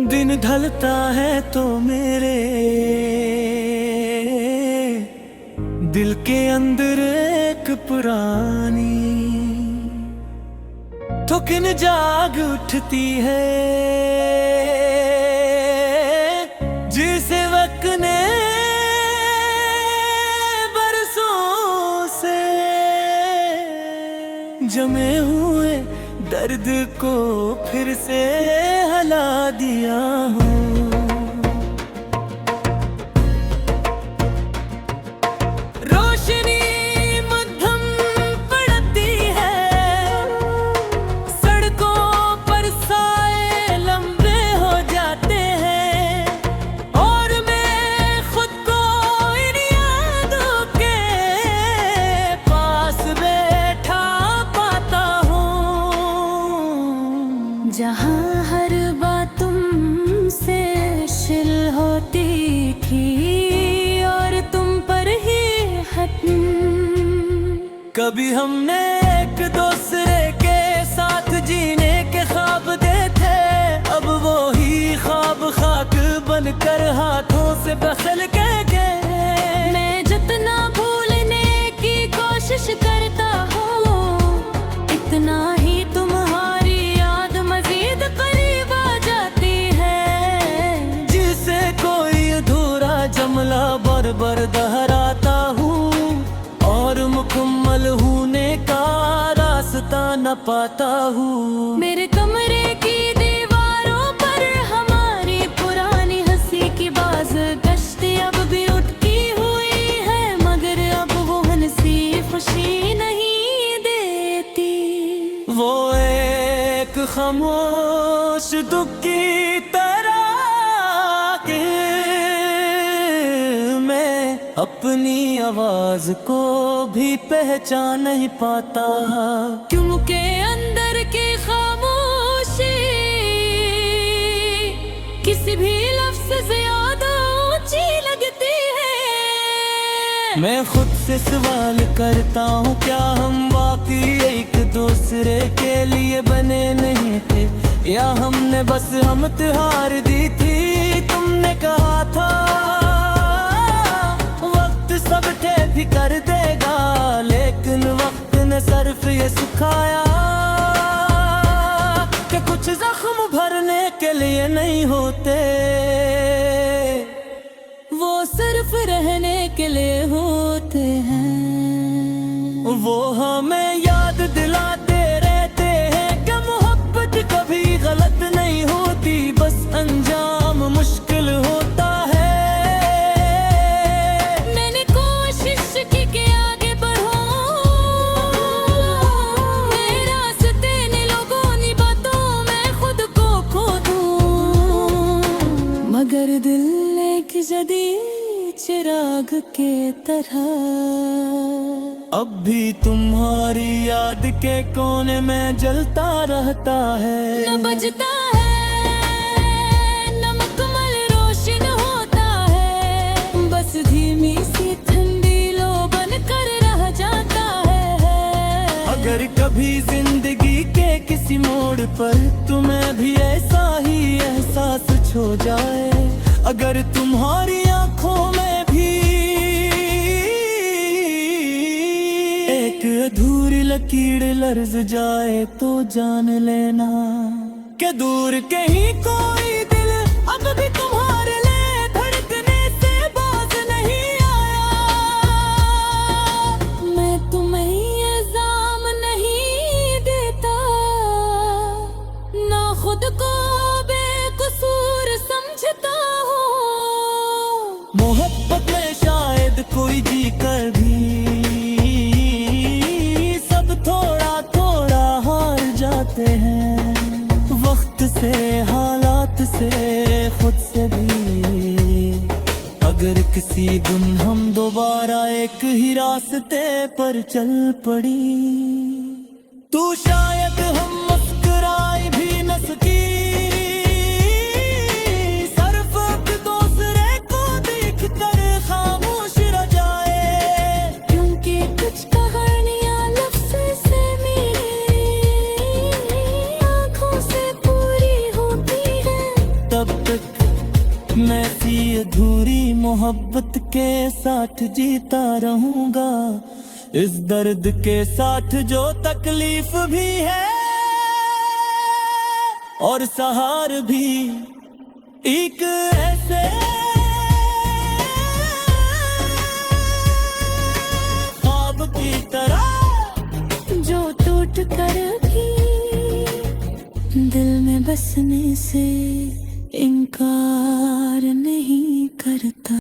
दिन ढलता है तो मेरे दिल के अंदर एक पुरानी थुकन जाग उठती है, जिसे वक्त ने बरसों से जमे हुए दर्द को फिर से हला दिया हूँ। रोशनी मध्यम पड़ती है, सड़कों पर साए लंबे हो जाते हैं, और मैं खुद को इन यादों के पास बैठा पाता हूँ, जहाँ हर बात तुमसे शिल होती थी और तुम पर ही खत्म। कभी हमने एक दूसरे के साथ जीने के ख्वाब देखे, अब वो ही ख्वाब खाक बनकर हाथों से बखल गए। मैं जितना भूलने की कोशिश करता हूँ, इतना ही तुम्हारी याद मजीद करीब आ जाती है, जिसे कोई अधूरा जुमला बार बार दोहराता हूँ, और मुकम्मल होने का रास्ता न पाता हूँ। मेरे कमरे की दीवारों पर हमारी पुरानी हंसी की बाज गश्ती अब भी उठती हुई है, मगर अब वो हंसी खुशी नहीं देती। वो एक खामोश दुख की तरह के मैं अपनी आवाज को भी पहचान नहीं पाता, क्योंकि अंदर की खामोशी किसी भी लफ्ज़ से ज्यादा ऊंची लगती है। मैं खुद से सवाल करता हूँ, क्या हम वाकई एक दूसरे के लिए बने नहीं थे, या हमने बस हम त्योहार दी थी। तुमने कहा था वक्त सब ठीक कर देगा, लेकिन वक्त ने सिर्फ ये सिखाया कि कुछ जख्म भरने के लिए नहीं होते, वो सिर्फ रहने के लिए होते हैं। वो हमें याद दिलाते रहते हैं कि मोहब्बत कभी गलत नहीं होती, बस अंजाम मुश्किल होता है। मैंने कोशिश की कि आगे बढ़ूं, मेरे रास्ते ने लोगों ने बातों में खुद को खो दूं, मगर दिल एक जदीद चिराग के तरह अब भी तुम्हारी याद के कोने में जलता रहता है। न बजता है न मुकम्मल रोशन होता है, बस धीमी सी ठंडी लो बन कर रह जाता है। अगर कभी जिंदगी के किसी मोड़ पर तुम्हें भी ऐसा ही एहसास छो जाए, अगर तुम्हारी आंखों में भी एक अधूरी लकीर लर्ज जाए, तो जान लेना कि दूर कहीं कोई दिल अब भी तुम्हारे लिए धड़कने से बाज नहीं आया। मैं तुम्हें इल्जाम नहीं देता, ना खुद को बेकसूर समझता हूँ। मोहब्बत में शायद कोई जी कर भी सब थोड़ा थोड़ा हार जाते हैं, वक्त से, हालात से, खुद से भी। अगर किसी दिन हम दोबारा एक ही रास्ते पर चल पड़ी, तो शायद हम मुस्कुराए भी न सकी, सिर्फ एक दूसरे को देख कर खामोश रह जाए, क्योंकि कुछ कहानियां लफ्ज़ से मेरी आँखों से पूरी होती हैं। तब अधूरी मोहब्बत के साथ जीता रहूंगा, इस दर्द के साथ जो तकलीफ भी है और सहार भी, एक ऐसे ख्वाब की तरह जो टूट कर भी दिल में बसने से इनकार नहीं